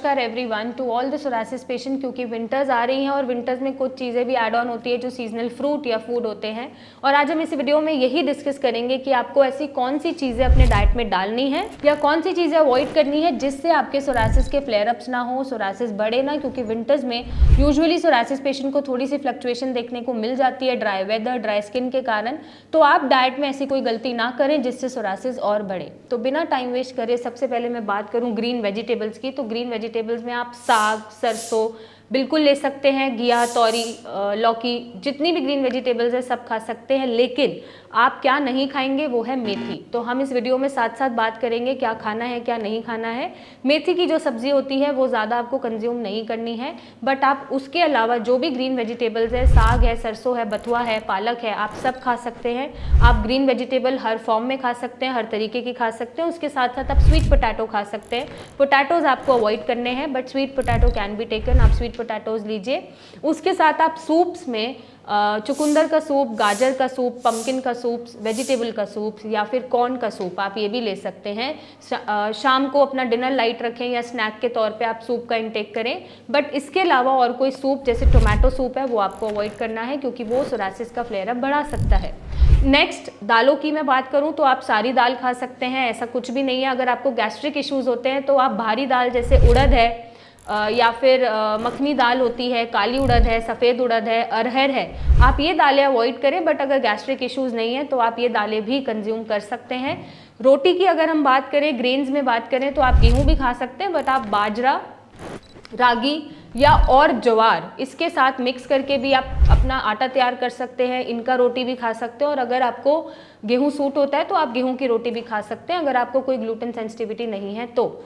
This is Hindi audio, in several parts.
नमस्कार everyone to all the psoriasis patient. क्योंकि विंटर्स आ रही हैं और विंटर्स में कुछ चीज़ें भी ऐड ऑन होती है जो सीजनल फ्रूट या फूड होते हैं, और आज हम इस वीडियो में यही डिस्कस करेंगे कि आपको ऐसी कौन सी चीज़ें अपने डाइट में डालनी है या कौन सी चीज़ें अवॉइड करनी है जिससे आपके सोरासिस के फ्लेयर अप्स ना हो, सोरासिस बढ़े ना। क्योंकि विंटर्स में यूजुअली सोरासिस पेशेंट को थोड़ी सी फ्लक्चुएशन देखने को मिल जाती है ड्राई वेदर, ड्राई स्किन के कारण। तो आप डाइट में ऐसी कोई गलती ना करें जिससे सोरासिस और बढ़े। तो बिना टाइम वेस्ट करे सबसे पहले मैं बात करूं ग्रीन वेजिटेबल्स की। तो ग्रीन वेजिटेबल्स में आप साग, सरसों बिल्कुल ले सकते हैं, घिया, तोरी, लौकी, जितनी भी ग्रीन वेजिटेबल्स है सब खा सकते हैं। लेकिन आप क्या नहीं खाएंगे वो है मेथी। तो हम इस वीडियो में साथ साथ बात करेंगे क्या खाना है क्या नहीं खाना है। मेथी की जो सब्जी होती है वो ज़्यादा आपको कंज्यूम नहीं करनी है, बट आप उसके अलावा जो भी ग्रीन वेजिटेबल्स है, साग है, सरसों है, बथुआ है, पालक है, आप सब खा सकते हैं। आप ग्रीन वेजिटेबल हर फॉर्म में खा सकते हैं, हर तरीके की खा सकते हैं। उसके साथ साथ आप स्वीट पोटैटो खा सकते हैं। पोटैटोज आपको अवॉइड करने हैं, but sweet potato can be taken, आप स्वीट पोटैटोज लीजिए। उसके साथ आप सूप्स में चुकंदर का सूप, गाजर का सूप, पम्पकिन का सूप, वेजिटेबल का सूप या फिर कॉर्न का सूप आप ये भी ले सकते हैं। शाम को अपना डिनर लाइट रखें या स्नैक के तौर पे आप सूप का इंटेक करें। बट इसके अलावा और कोई सूप जैसे टोमेटो सूप है वो आपको अवॉइड करना है, क्योंकि वो सोरासिस का फ्लेयर अप बढ़ा सकता है। नेक्स्ट, दालों की मैं बात करूं तो आप सारी दाल खा सकते हैं, ऐसा कुछ भी नहीं है। अगर आपको गैस्ट्रिक इश्यूज होते हैं तो आप भारी दाल जैसे उड़द है या फिर मखनी दाल होती है, काली उड़द है, सफ़ेद उड़द है, अरहर है, आप ये दालें अवॉइड करें। बट अगर गैस्ट्रिक इश्यूज़ नहीं है तो आप ये दालें भी कंज्यूम कर सकते हैं। रोटी की अगर हम बात करें, ग्रेन्स में बात करें तो आप गेहूं भी खा सकते हैं, बट आप बाजरा, रागी या और ज्वार इसके साथ मिक्स करके भी आप अपना आटा तैयार कर सकते हैं। इनका रोटी भी खा सकते हैं। और अगर आपको गेहूं सूट होता है तो आप गेहूं की रोटी भी खा सकते हैं, अगर आपको कोई ग्लूटेन सेंसिटिविटी नहीं है तो।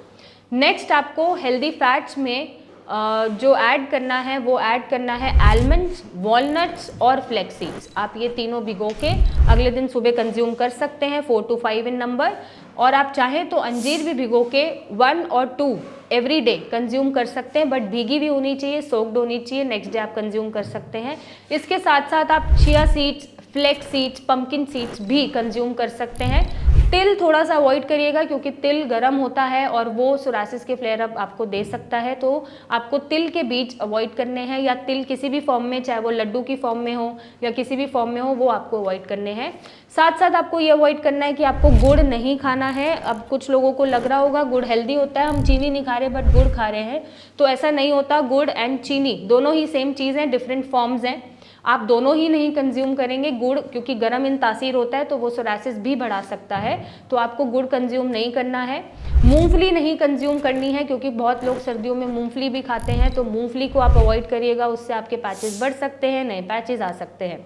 नेक्स्ट, आपको हेल्दी फैट्स में जो ऐड करना है वो ऐड करना है आलमंड्स, वॉलनट्स और फ्लैक्स सीड्स। आप ये तीनों भिगो के अगले दिन सुबह कंज्यूम कर सकते हैं, 4 to 5 इन नंबर। और आप चाहें तो अंजीर भी भिगो के 1 or 2 एवरी डे कंज्यूम कर सकते हैं, बट भीगी भी होनी चाहिए, सोक्ड होनी चाहिए। नेक्स्ट डे आप कंज्यूम कर सकते हैं। इसके साथ साथ आप chia seeds, flax seeds, pumpkin seeds भी कंज्यूम कर सकते हैं। तिल थोड़ा सा अवॉइड करिएगा, क्योंकि तिल गर्म होता है और वो सोरासिस के फ्लेयर अप आपको दे सकता है। तो आपको तिल के बीज अवॉइड करने हैं, या तिल किसी भी फॉर्म में, चाहे वो लड्डू की फॉर्म में हो या किसी भी फॉर्म में हो, वो आपको अवॉइड करने हैं। साथ साथ आपको ये अवॉइड करना है कि आपको गुड़ नहीं खाना है। अब कुछ लोगों को लग रहा होगा गुड़ हेल्दी होता है, हम चीनी नहीं खा रहे बट गुड़ खा रहे हैं, तो ऐसा नहीं होता। गुड़ एंड चीनी दोनों ही सेम चीज़ हैं, डिफरेंट फॉर्म्स हैं। आप दोनों ही नहीं कंज्यूम करेंगे। गुड़ क्योंकि गर्म इन तासीर होता है तो वो सोरासिस भी बढ़ा सकता है, तो आपको गुड़ कंज्यूम नहीं करना है। मूंगफली नहीं कंज्यूम करनी है, क्योंकि बहुत लोग सर्दियों में मूंगफली भी खाते हैं, तो मूंगफली को आप अवॉइड करिएगा, उससे आपके पैचेस बढ़ सकते हैं, नए पैचेस आ सकते हैं।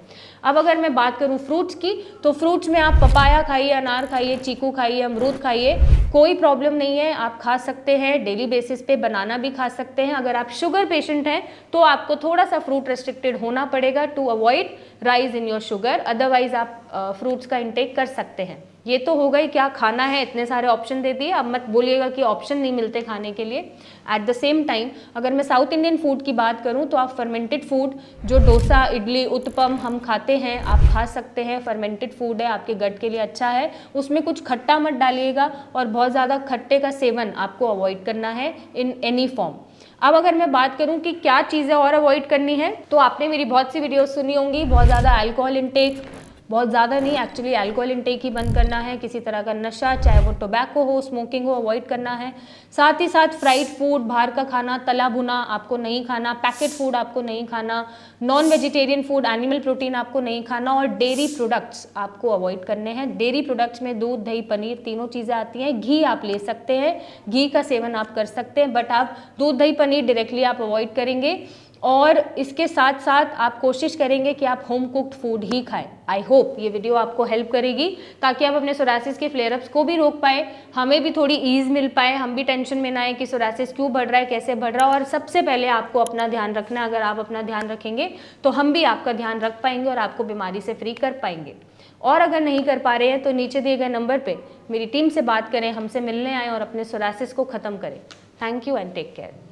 अब अगर मैं बात करूं फ्रूट्स की, तो फ्रूट्स में आप पपाया खाइए, अनार खाइए, चीकू खाइए, अमरूद खाइए, कोई प्रॉब्लम नहीं है, आप खा सकते हैं डेली बेसिस पे। बनाना भी खा सकते हैं। अगर आप शुगर पेशेंट हैं तो आपको थोड़ा सा फ्रूट रेस्ट्रिक्टेड होना पड़ेगा to avoid rise in your sugar, otherwise आप फ्रूट्स का इंटेक कर सकते हैं। ये तो हो गई क्या खाना है, इतने सारे ऑप्शन दे दिए। अब मत बोलिएगा कि ऑप्शन नहीं मिलते खाने के लिए। एट द सेम टाइम अगर मैं साउथ इंडियन फूड की बात करूं तो आप फर्मेंटेड फूड, जो डोसा, इडली, उत्पम हम खाते हैं, आप खा सकते हैं। फर्मेंटेड फूड है, आपके गट के लिए अच्छा है। उसमें कुछ खट्टा मत डालिएगा, और बहुत ज़्यादा खट्टे का सेवन आपको अवॉइड करना है इन एनी फॉर्म। अब अगर मैं बात करूं कि क्या चीज़ें और अवॉइड करनी है, तो आपने मेरी बहुत सी वीडियोस सुनी होंगी। बहुत ज़्यादा अल्कोहल इंटेक, बहुत ज़्यादा नहीं, एक्चुअली अल्कोहल इंटेक ही बंद करना है। किसी तरह का नशा, चाहे वो टोबैको हो, स्मोकिंग हो, अवॉइड करना है। साथ ही साथ फ्राइड फूड, बाहर का खाना, तला भुना आपको नहीं खाना, पैकेट फूड आपको नहीं खाना, non vegetarian food, animal protein आपको नहीं खाना, और डेयरी प्रोडक्ट्स आपको अवॉइड करने हैं। डेयरी प्रोडक्ट्स में दूध, दही, पनीर तीनों चीज़ें आती हैं। घी आप ले सकते हैं, घी का सेवन आप कर सकते हैं, बट आप दूध, दही, पनीर डायरेक्टली आप अवॉइड करेंगे। और इसके साथ साथ आप कोशिश करेंगे कि आप होम कुक्ड फूड ही खाएं। आई होप ये वीडियो आपको हेल्प करेगी, ताकि आप अपने सोरासिस के फ्लेयर अप्स को भी रोक पाए, हमें भी थोड़ी ईज मिल पाए, हम भी टेंशन में ना आए कि सोरासिस क्यों बढ़ रहा है, कैसे बढ़ रहा है। और सबसे पहले आपको अपना ध्यान रखना है। अगर आप अपना ध्यान रखेंगे तो हम भी आपका ध्यान रख पाएंगे और आपको बीमारी से फ्री कर पाएंगे। और अगर नहीं कर पा रहे हैं तो नीचे दिए गए नंबर पे मेरी टीम से बात करें, हमसे मिलने आएँ और अपने सोरासिस को ख़त्म करें। Thank you and take care.